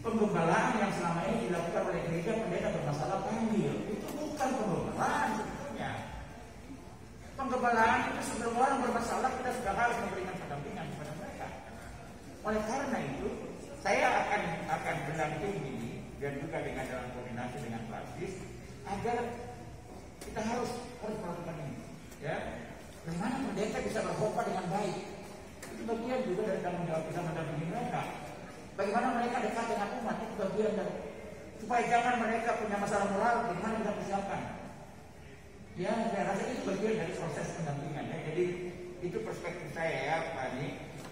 Penggembalaan yang selama ini dilakukan oleh gereja, pendeta bermasalah panggil. Itu bukan penggembalaan sebetulnya. Penggembalaan itu sebelum orang bermasalah kita sudah harus memberikan pendampingan kepada mereka. Oleh karena itu, saya akan mendampingi dan juga dengan dalam koordinasi dengan praktis agar kita harus melakukan ini. Ya, bagaimana pendeta bisa berkhotbah dengan baik? Itu bagian juga dari tanggung jawab kita mendampingi mereka. Bagaimana mereka dekat dengan umat, itu bagian dari supaya jangan mereka punya masalah moral, bagaimana kita persiapkan. Ya, saya rasa itu bagian dari proses pendampingan. Ya. Jadi itu perspektif saya ya, Pak Ani.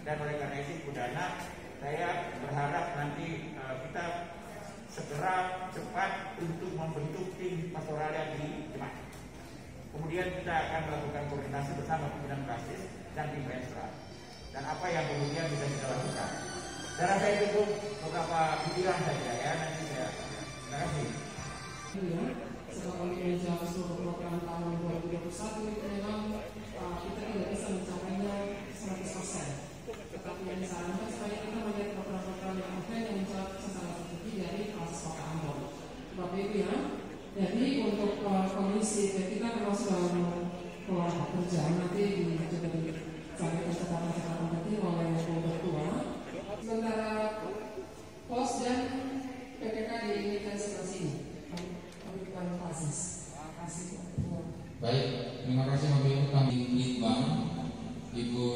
Dan oleh karena itu, Bu Dana, saya berharap nanti kita segera cepat untuk membentuk tim pastoral yang di jemaat. Kemudian kita akan melakukan koordinasi bersama pimpinan praksis dan tim Renstra. Dan apa yang kemudian bisa kita lakukan. Saya rasa itu beberapa pikiran saja ya, nanti saya. Terima kasih. Setelah menjawab seluruh program tahun 2021 itu memang kita tidak bisa mencapainya 100%. Tetapi yang disarankan supaya kita melihat program-program yang ada yang menjawab salah satu dari proses kota Ambon. Bapak Ibu ya, jadi untuk komisi kita memang sudah keluar kerja nanti juga disampaikan catatan-catatan penting oleh Bu Ketua. Sementara pos dan PPK diinginkan sebelah sini. Baik, terima kasih Bapak Ibu. Kami Litbang, Ibu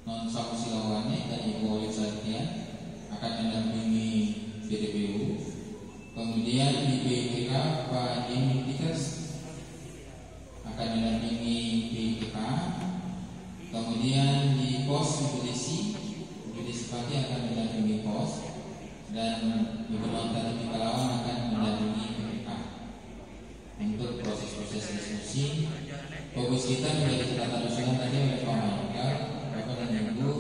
Non Samusilawani dan Ibu Olit Satya akan mendampingi BDPU. Kemudian di BPK Pak Dini Tikas akan mendampingi BPK. Kemudian di pos Ibu Desi Pati akan mendampingi pos, dan Ibu Non Tati Kalawan akan mendampingi BPK. Untuk proses-proses diskusi, fokus kita menjadi tata usulan tadi oleh Pak Maika, Bapak dan Ibu,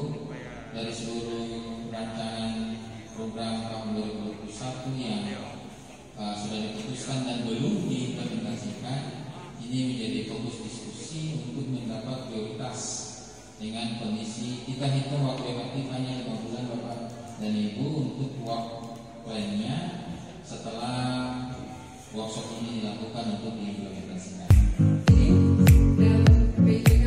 dari seluruh rancangan program tahun 2021 yang sudah diputuskan dan belum diimplementasikan, ini menjadi fokus diskusi untuk mendapat prioritas dengan kondisi kita hitung waktu efektif hanya 5 bulan Bapak dan Ibu untuk work plan-nya setelah workshop ini dilakukan untuk diimplementasikan. Dan PPK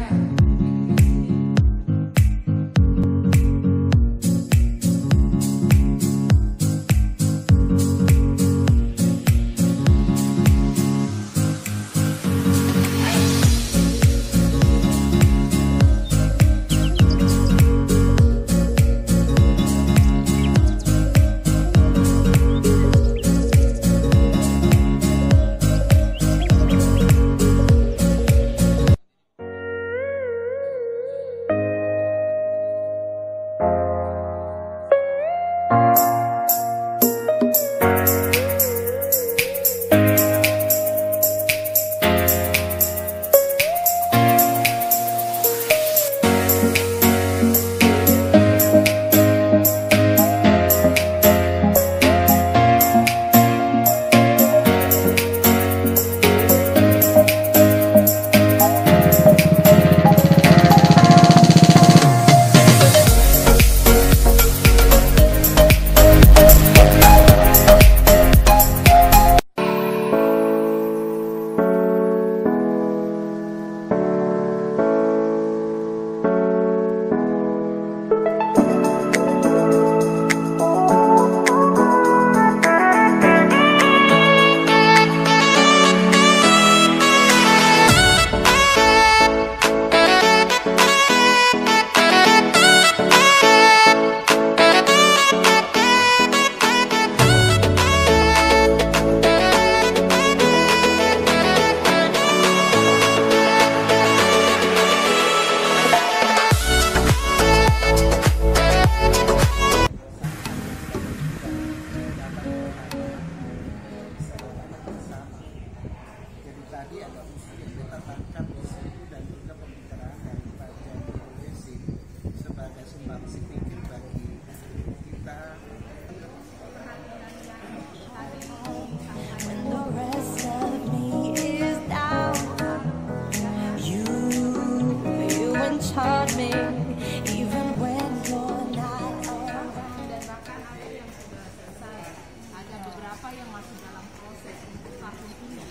yang masih dalam proses untuk tahun ini.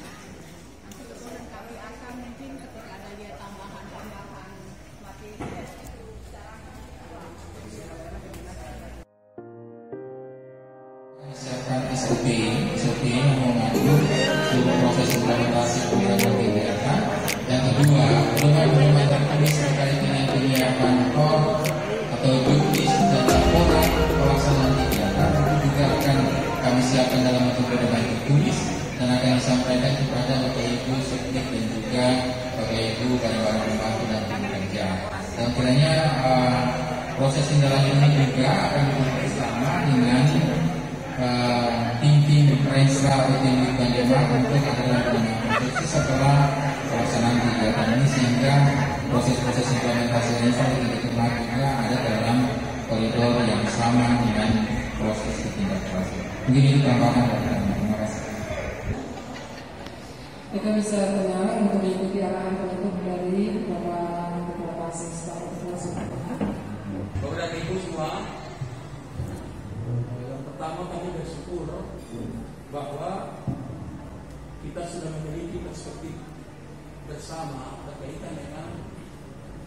Nanti kemudian kami akan mungkin ketika ada dia tambahan materi. Siapkan SOP yang mengatur seluruh proses implementasi program kegiatan. Yang kedua, belum tertulis terkait dengan penyiapan core atau juknis dan laporan pelaksanaan kegiatan itu juga akan kami siapkan dalam bentuk berbagai tertulis dan akan disampaikan kepada Bapak Ibu Seknek dan juga Bapak Ibu barang-barang pembantu dan tim kerja. Dan kiranya proses tindakan ini juga akan bersama dengan tim Rensra atau tim Banjarmasin untuk adalah konstruksi setelah pelaksanaan kegiatan ini sehingga proses-proses implementasi Rensra yang kita juga ada dalam koridor yang sama dengan proses ketindaklanjuti. Mungkin itu tambahan dari kami. Terima kasih. Kita bisa dengar untuk mengikuti arahan penutup dari Bapak Kepala Basis Bapak dan Ibu semua, yang pertama kami bersyukur bahwa kita sudah memiliki perspektif bersama berkaitan dengan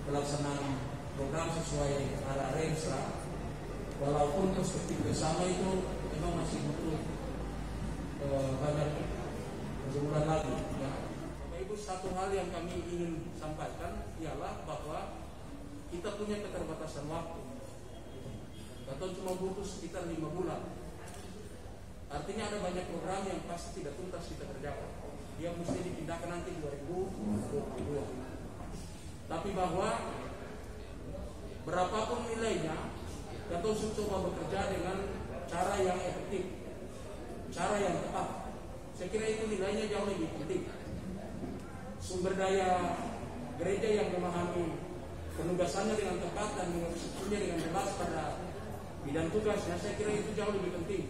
pelaksanaan program sesuai arah Rensra. Walaupun perspektif bersama itu memang masih butuh banyak pergumulan lagi. Ya. Bapak Ibu, satu hal yang kami ingin sampaikan ialah bahwa kita punya keterbatasan waktu. Atau cuma butuh sekitar 5 bulan. Artinya ada banyak program yang pasti tidak tuntas kita kerjakan. Dia mesti dipindahkan nanti 2022. Tapi bahwa berapapun nilainya, kita harus coba bekerja dengan cara yang efektif, cara yang tepat. Saya kira itu nilainya jauh lebih penting. Sumber daya gereja yang memahami penugasannya dengan tepat dan mengurusnya dengan jelas pada bidang tugasnya, saya kira itu jauh lebih penting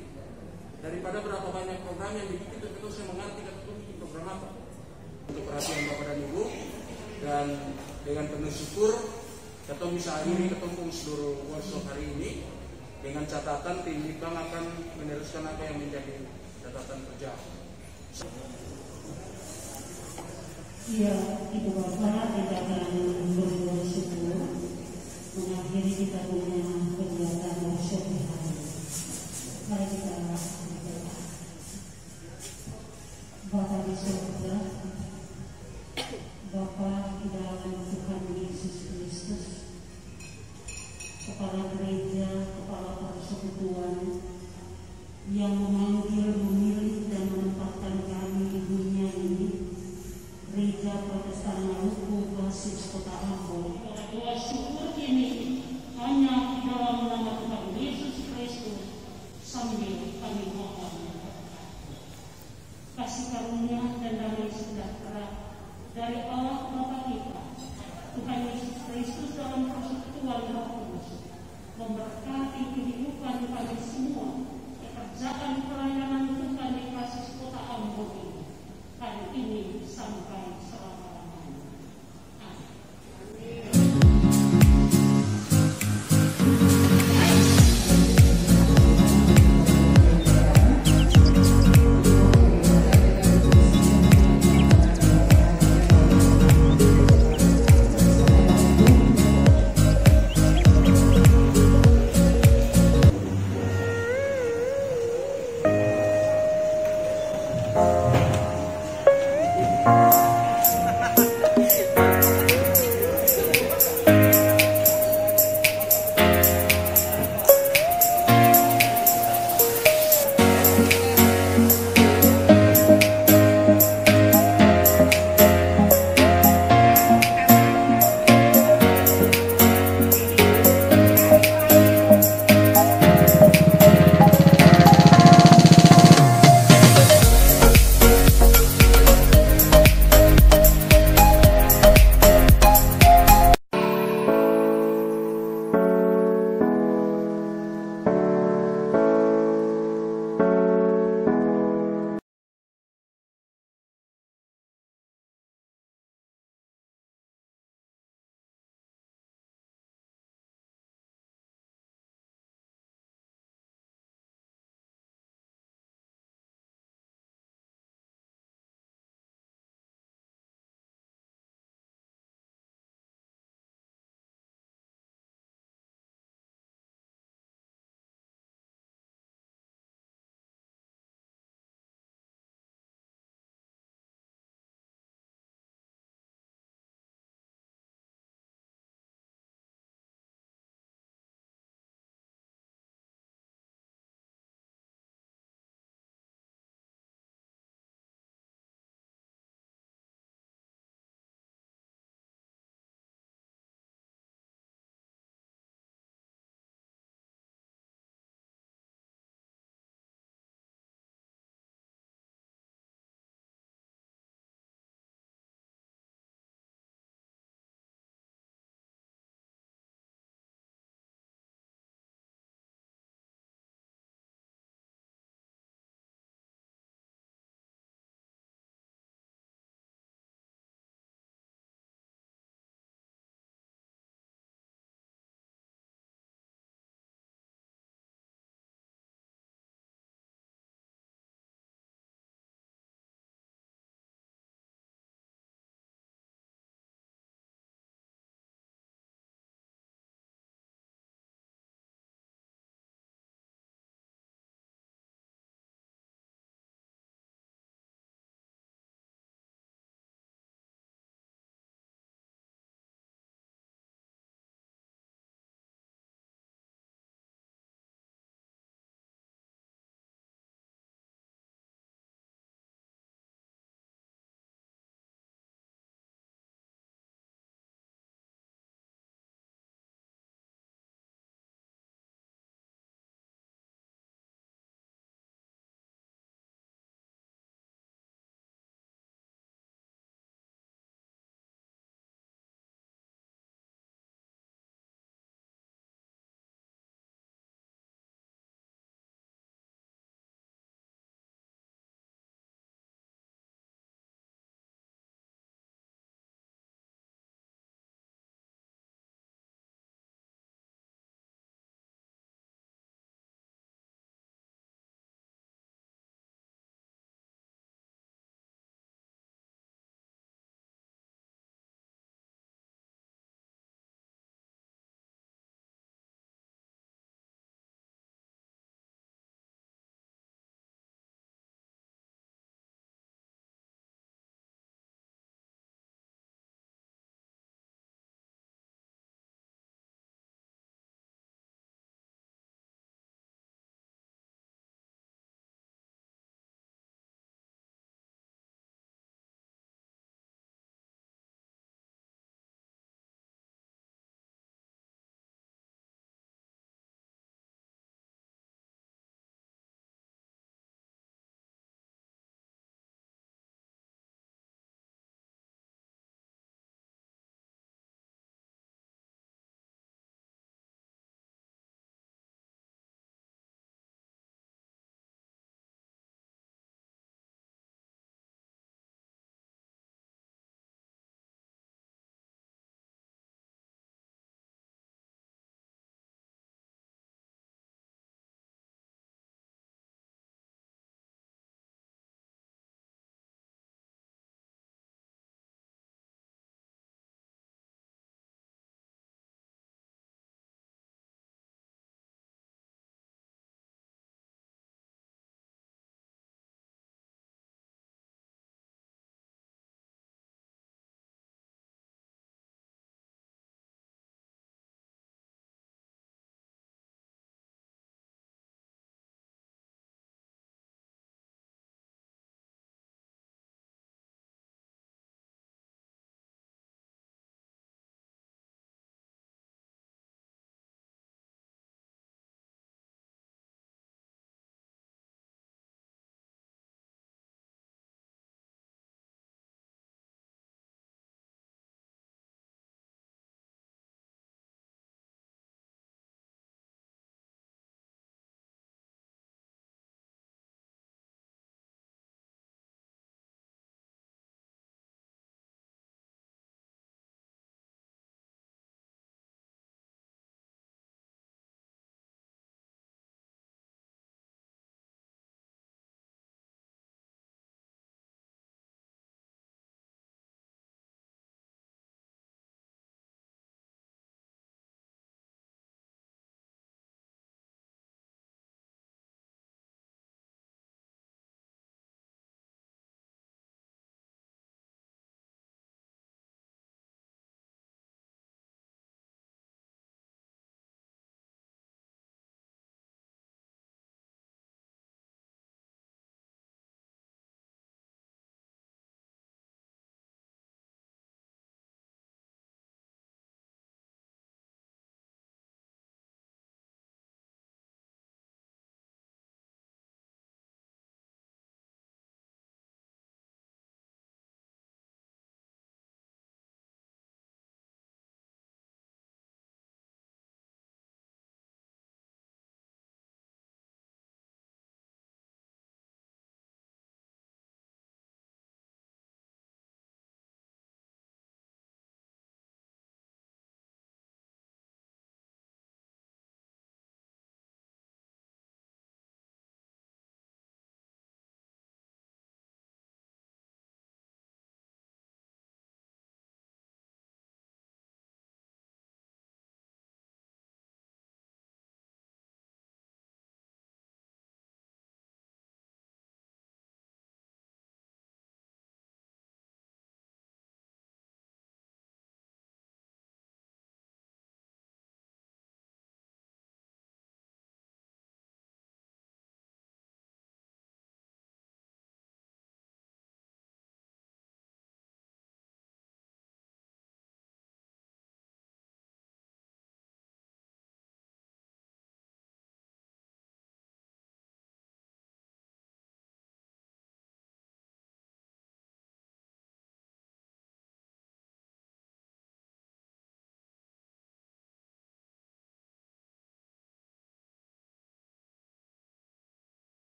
daripada berapa banyak program yang dibikin tentu saya mengerti itu bikin program apa. Untuk perhatian Bapak dan Ibu, dan dengan penuh syukur kita bisa akhiri ketemu seluruh workshop hari ini dengan catatan tim Litbang akan meneruskan apa yang menjadi catatan kerja. Ya, Ibu Bapak, kita akan bersyukur mengakhiri kita punya kegiatan workshop hari ini. Mari kita berdoa. Bapa di surga, Bapa di dalam Tuhan Yesus Kristus, Kepala Gereja, Kepala Persekutuan yang memanggil